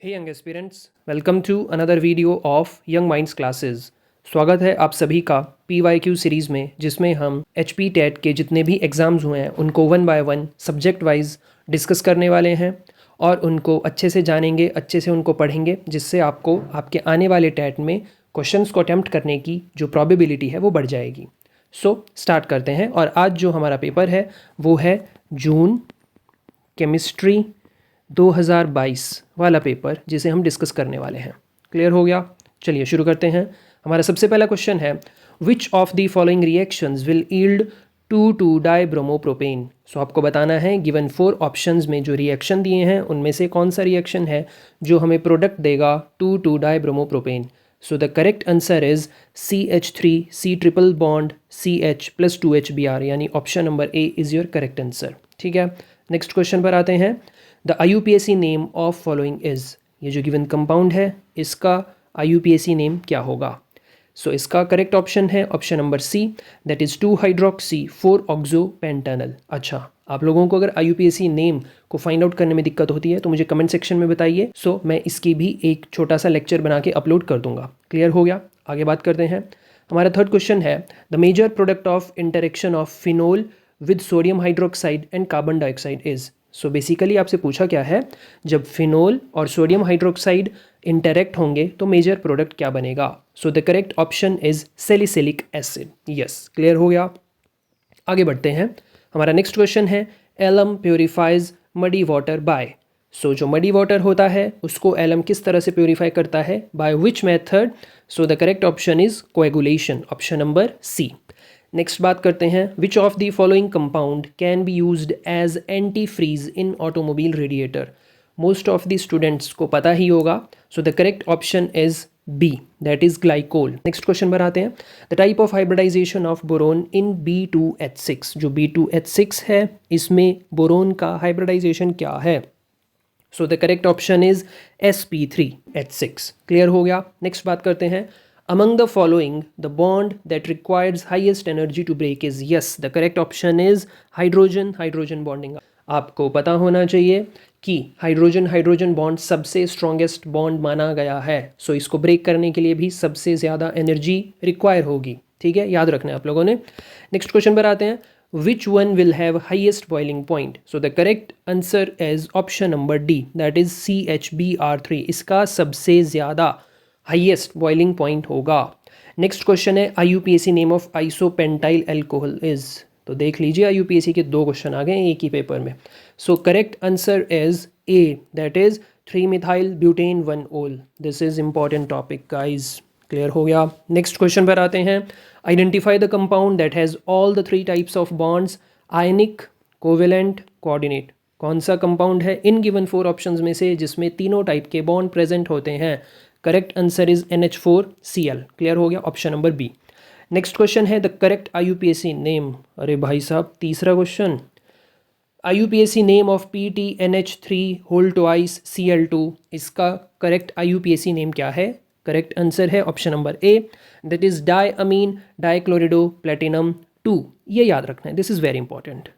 Hey young aspirants, welcome to another video of Young Minds Classes. स्वागत है आप सभी का PYQ सीरीज़ में, जिसमें हम HP टेट के जितने भी एग्ज़ाम्स हुए हैं उनको one by one subject wise discuss करने वाले हैं और उनको अच्छे से जानेंगे, अच्छे से उनको पढ़ेंगे, जिससे आपको आपके आने वाले टेट में क्वेश्चंस को अटैम्प्ट करने की जो प्रॉबिलिटी है वो बढ़ जाएगी। सो स्टार्ट करते हैं। और आज जो हमारा पेपर है वो है जून केमिस्ट्री 2022 वाला पेपर, जिसे हम डिस्कस करने वाले हैं। क्लियर हो गया? चलिए शुरू करते हैं। हमारा सबसे पहला क्वेश्चन है, which of the following reactions will yield 2,2 dibromopropane. So आपको बताना है गिवन 4 ऑप्शंस में जो रिएक्शन दिए हैं उनमें से कौन सा रिएक्शन है जो हमें प्रोडक्ट देगा 2,2 dibromopropane. So the correct answer is CH3 C triple bond CH plus 2HBr, यानी option number A is your correct answer. ठीक है, नेक्स्ट क्वेश्चन पर आते हैं। The IUPAC name of following is, ये जो गिवन कंपाउंड है इसका IUPAC नेम क्या होगा। सो इसका करेक्ट ऑप्शन है option number C, that is two hydroxy four oxopentanal. अच्छा, आप लोगों को अगर IUPAC नेम को फाइंड आउट करने में दिक्कत होती है तो मुझे कमेंट सेक्शन में बताइए। सो मैं इसकी भी एक छोटा सा लेक्चर बना के अपलोड कर दूंगा। क्लियर हो गया? आगे बात करते हैं। हमारा थर्ड क्वेश्चन है, the major product of interaction of phenol with sodium hydroxide and carbon dioxide is. So basically आपसे पूछा क्या है, जब फिनोल और सोडियम हाइड्रोक्साइड इंटरेक्ट होंगे तो मेजर प्रोडक्ट क्या बनेगा। So the correct option is salicylic acid. Yes, clear हो गया? आगे बढ़ते हैं। हमारा नेक्स्ट क्वेश्चन है, alum purifies muddy water by. So जो मडी वाटर होता है उसको एलम किस तरह से प्योरीफाई करता है, by which method. So the correct option is coagulation, option number C. Next बात करते हैं, which of the following compound can be used as antifreeze in automobile radiator. Most of the students को पता ही होगा। So the correct option is B, that is glycol. Next question पर आते हैं, the type of hybridization of boron in B2H6। जो B2H6 है इसमें बोरोन का हाइब्रिडाइजेशन क्या है। So the correct option is sp3H6। Clear हो गया? नेक्स्ट बात करते हैं, among the following the bond that requires highest energy to break is। yes, the correct option is hydrogen bonding। आपको पता होना चाहिए कि हाइड्रोजन बॉन्ड सबसे स्ट्रॉन्गेस्ट बॉन्ड माना गया है। सो इसको ब्रेक करने के लिए भी सबसे ज़्यादा एनर्जी रिक्वायर होगी। ठीक है, याद रखना है आप लोगों ने। नेक्स्ट क्वेश्चन पर आते हैं, which one will have highest boiling point। so the correct answer is option number D, that is CHBr3। इसका सबसे ज़्यादा हाईएस्ट बॉइलिंग पॉइंट होगा। नेक्स्ट क्वेश्चन है, IUPAC name of isopentyl alcohol is. तो देख लीजिए IUPAC के 2 क्वेश्चन आ गए एक ही पेपर में। So correct answer is A, that is three methyl butane one ol. This is important topic guys. Clear हो गया? नेक्स्ट क्वेश्चन पर आते हैं, identify the compound that has all the 3 types of bonds, ionic, covalent, coordinate. कौन सा compound है in given 4 options में से जिसमें तीनों टाइप के बॉन्ड प्रेजेंट होते हैं। Correct answer is NH4Cl। Clear हो गया? Option number B. Next question है, द करेक्ट IUPAC नेम। अरे भाई साहब, तीसरा question, IUPAC name of PTNH3 2Cl2। इसका करेक्ट IUPAC नेम क्या है? करेक्ट आंसर है option number A, that is diamine dichlorido platinum 2। ये याद रखना है, this is very important.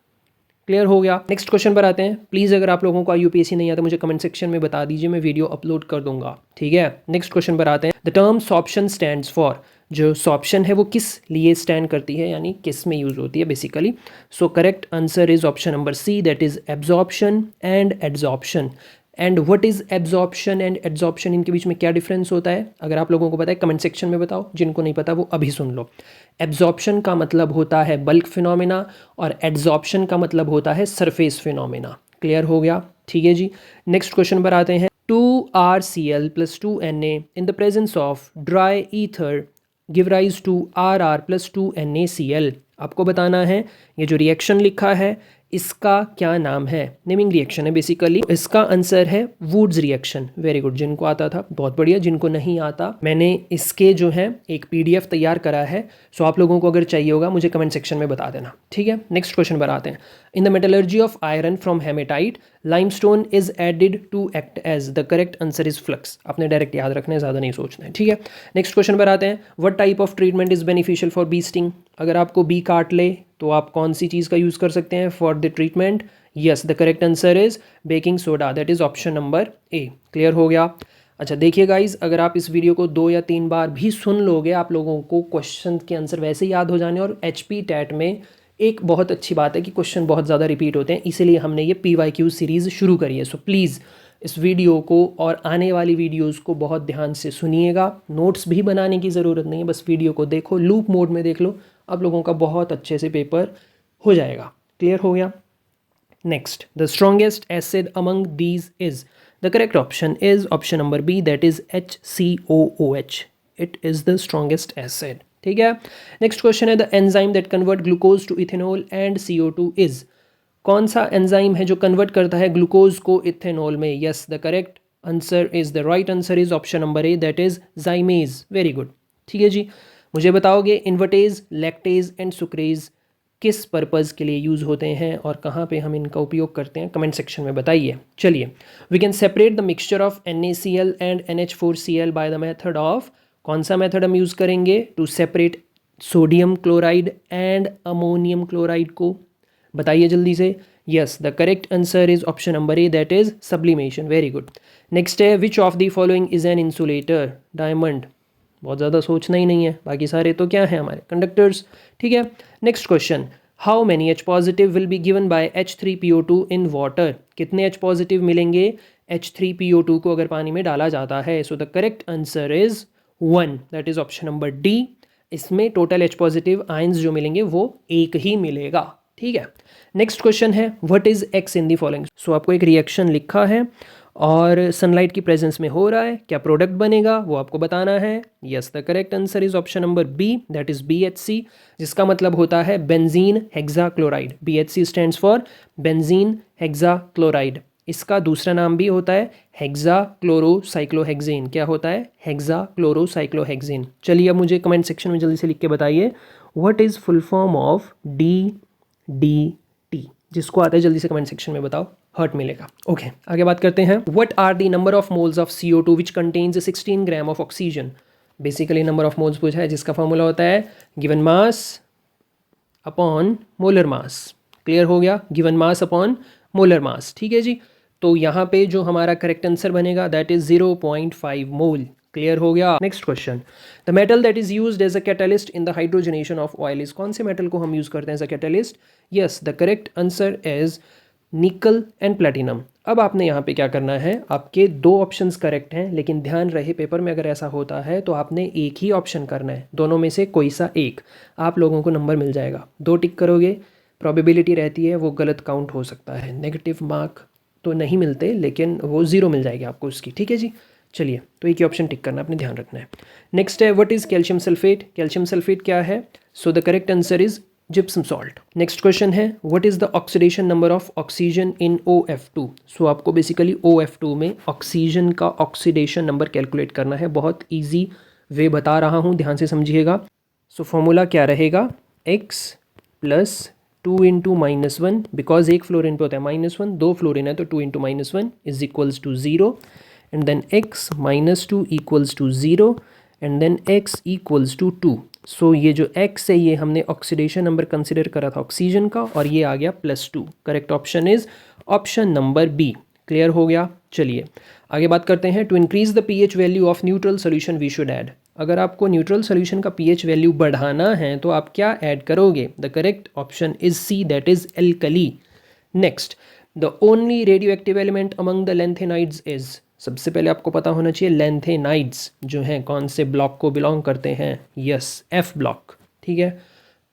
Clear हो गया? नेक्स्ट क्वेश्चन पर आते हैं। प्लीज़ अगर आप लोगों को IUPAC नहीं आता मुझे कमेंट सेक्शन में बता दीजिए, मैं वीडियो अपलोड कर दूंगा। ठीक है, नेक्स्ट क्वेश्चन पर आते हैं, the term sorption stands for. जो सॉर्प्शन है वो किस लिए स्टैंड करती है, यानी किस में यूज होती है basically. So correct answer is option number C, that is absorption and adsorption. And what is absorption and adsorption, इनके बीच में क्या डिफरेंस होता है? अगर आप लोगों को पता है कमेंट सेक्शन में बताओ, जिनको नहीं पता वो अभी सुन लो। एब्जॉर्प्शन का मतलब होता है बल्क फिनोमेना और एड्जॉर्प्शन का मतलब होता है सरफेस फिनोमेना। क्लियर हो गया? ठीक है जी। नेक्स्ट क्वेश्चन पर आते हैं, 2RCl + 2Na in the presence of dry ether give rise to RR + 2NaCl। आपको बताना है ये जो रिएक्शन लिखा है इसका क्या नाम है। नेमिंग रिएक्शन है बेसिकली। इसका आंसर है वुड्स रिएक्शन। वेरी गुड, जिनको आता था बहुत बढ़िया, जिनको नहीं आता मैंने इसके जो है एक PDF तैयार करा है। सो आप लोगों को अगर चाहिए होगा मुझे कमेंट सेक्शन में बता देना। ठीक है, नेक्स्ट क्वेश्चन पर आते हैं, in the metallurgy of iron from hematite limestone is added to act as. The correct answer is flux. आपने डायरेक्ट याद रखना है, ज़्यादा नहीं सोचना है। ठीक है, नेक्स्ट क्वेश्चन पर आते हैं, what type of treatment is beneficial for bee sting. अगर आपको बी काट ले तो आप कौन सी चीज़ का यूज़ कर सकते हैं for the treatment. Yes, the correct answer is baking soda, that is option number A. Clear हो गया। अच्छा देखिए गाइज, अगर आप इस वीडियो को 2 या 3 बार भी सुन लोगे, आप लोगों को क्वेश्चन के आंसर वैसे ही याद हो जाने। और HP टैट में एक बहुत अच्छी बात है कि क्वेश्चन बहुत ज़्यादा रिपीट होते हैं, इसीलिए हमने ये PYQ सीरीज़ शुरू करी है। सो प्लीज़ इस वीडियो को और आने वाली वीडियोस को बहुत ध्यान से सुनिएगा। नोट्स भी बनाने की ज़रूरत नहीं है, बस वीडियो को देखो, लूप मोड में देख लो, आप लोगों का बहुत अच्छे से पेपर हो जाएगा। क्लियर हो गया। Next, the strongest acid among these is, the correct option is option number B, that is HCOOH. It is the strongest acid. ठीक है। नेक्स्ट क्वेश्चन है, the enzyme that convert glucose to ethanol and CO2 is, कौन सा enzyme है जो convert करता है glucose को इथेनॉल में? Yes, the correct answer is, the right answer is option number A, that is जाइमेज। Very good. ठीक है जी, मुझे बताओगे इन्वर्टेज, लैक्टेज एंड सुक्रेज किस पर्पज़ के लिए यूज़ होते हैं और कहाँ पे हम इनका उपयोग करते हैं, कमेंट सेक्शन में बताइए। चलिए, we can separate the mixture of NaCl and NH4Cl by the method of, कौन सा मेथड हम यूज़ करेंगे to separate sodium chloride and ammonium chloride को? बताइए जल्दी से। Yes, the correct answer is option number A, that is sublimation. Very good. Next है, which of the following is an insulator? Diamond. बहुत ज़्यादा सोचना ही नहीं है, बाकी सारे तो क्या है हमारे कंडक्टर्स। ठीक है। Next question, how many H positive will be given by H3PO2 in water? कितने H पॉजिटिव मिलेंगे H3PO2 को अगर पानी में डाला जाता है? So the correct answer is 1, that is option number D. इसमें टोटल H पॉजिटिव आयंस जो मिलेंगे वो एक ही मिलेगा। ठीक है। नेक्स्ट क्वेश्चन है, what is X in the following? So आपको एक रिएक्शन लिखा है और सनलाइट की प्रेजेंस में हो रहा है, क्या प्रोडक्ट बनेगा वो आपको बताना है। Yes, the correct answer is option number B, that is BHC, जिसका मतलब होता है benzene hexachloride. BHC stands for benzene hexachloride. इसका दूसरा नाम भी होता है हेक्साक्लोरोसाइक्लोहेक्सेन। क्या होता है? हेक्साक्लोरोसाइक्लोहेक्सेन। चलिए अब मुझे कमेंट सेक्शन में जल्दी से लिख के बताइए, what is full form of DDT? जिसको आता है जल्दी से कमेंट सेक्शन में बताओ, हर्ट मिलेगा। ओके, आगे बात करते हैं। What are the number of moles of CO2 which contains 16 gram of oxygen? Basically number of moles पूछा है, जिसका फॉर्मूला होता है given mass upon molar mass. Clear हो गया, given mass upon molar mass. ठीक है जी, तो यहाँ पे जो हमारा करेक्ट आंसर बनेगा दैट इज 0.5 मोल। क्लियर हो गया। Next question, the metal that is used as a catalyst in the hydrogenation of oil is, कौन से मेटल को हम यूज करते हैं as a catalyst? Yes, the correct answer is nickel and platinum. अब आपने यहाँ पे क्या करना है, आपके 2 ऑप्शंस करेक्ट हैं, लेकिन ध्यान रहे पेपर में अगर ऐसा होता है तो आपने एक ही ऑप्शन करना है, दोनों में से कोई सा एक, आप लोगों को नंबर मिल जाएगा। 2 टिक करोगे, प्रोबेबिलिटी रहती है वो गलत काउंट हो सकता है, नेगेटिव मार्क तो नहीं मिलते, लेकिन वो 0 मिल जाएगी आपको उसकी। ठीक है जी, चलिए, तो एक ही ऑप्शन टिक करना, अपने ध्यान रखना है। नेक्स्ट है, what is calcium sulphate? Calcium sulphate क्या है? So the correct answer is gypsum salt. Next question है, what is the oxidation number of oxygen in OF2? So आपको बेसिकली OF2 में ऑक्सीजन का ऑक्सीडेशन नंबर कैलकुलेट करना है। बहुत easy way बता रहा हूँ, ध्यान से समझिएगा। सो फॉर्मूला क्या रहेगा? X प्लस 2 इंटू -1, बिकॉज एक फ्लोरिन पे होता है -1, 2 फ्लोरिन है तो 2 into -1 is equals to 0, and then x minus 2 equals to 0, and then x equals to 2। So ये जो x है ये हमने ऑक्सीडेशन नंबर कंसिडर करा था ऑक्सीजन का, और ये आ गया +2। Correct option is option number B. Clear हो गया। चलिए आगे बात करते हैं, to increase the pH value of neutral solution we should add. अगर आपको न्यूट्रल सोल्यूशन का pH वैल्यू बढ़ाना है तो आप क्या ऐड करोगे? The correct option is C, that is alkali. Next, the only radioactive element among the lanthanides is, सबसे पहले आपको पता होना चाहिए लेंथेनाइड्स जो हैं कौन से ब्लॉक को बिलोंग करते हैं। Yes, F block. ठीक है,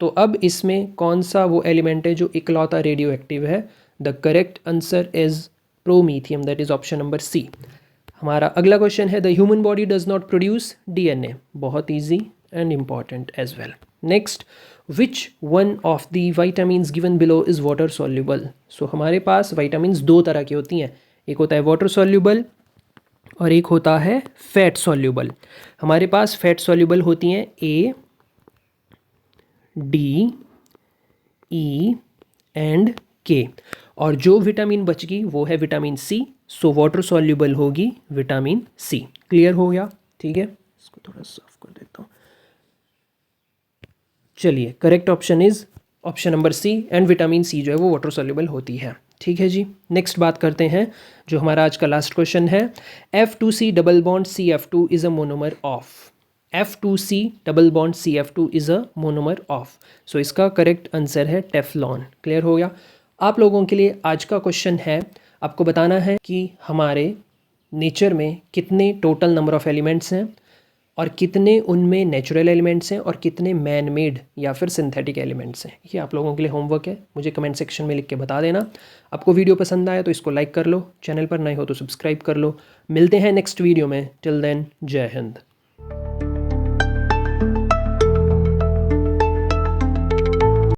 तो अब इसमें कौन सा वो एलिमेंट है जो इकलौता रेडियो एक्टिव है? The correct answer is promethium, that is option number C. हमारा अगला क्वेश्चन है, the human body does not produce DNA। बहुत easy and important as well. Next, which one of the vitamins given below is water soluble? So हमारे पास vitamins 2 तरह की होती हैं, एक होता है वाटर सॉल्युबल और एक होता है फैट सॉल्युबल। हमारे पास फैट सॉल्युबल होती हैं A, D, E and K, और जो विटामिन बच गई वो है vitamin C। So water soluble होगी विटामिन C। क्लियर हो गया। ठीक है, इसको थोड़ा साफ कर देता हूँ। चलिए, correct option is option number C, and vitamin C जो है वो वाटर सॉल्युबल होती है। ठीक है जी। नेक्स्ट बात करते हैं जो हमारा आज का लास्ट क्वेश्चन है, F2C double bond CF2 is a monomer of. F2C double bond CF2 is a monomer of. So इसका करेक्ट आंसर है टेफ्लॉन। क्लियर हो गया। आप लोगों के लिए आज का क्वेश्चन है, आपको बताना है कि हमारे नेचर में कितने टोटल नंबर ऑफ़ एलिमेंट्स हैं और कितने उनमें नेचुरल एलिमेंट्स हैं और कितने मैन मेड या फिर सिंथेटिक एलिमेंट्स हैं। ये आप लोगों के लिए होमवर्क है, मुझे कमेंट सेक्शन में लिख के बता देना। आपको वीडियो पसंद आया तो इसको लाइक कर लो, चैनल पर नए हो तो सब्सक्राइब कर लो। मिलते हैं नेक्स्ट वीडियो में। टिल देन, जय हिंद।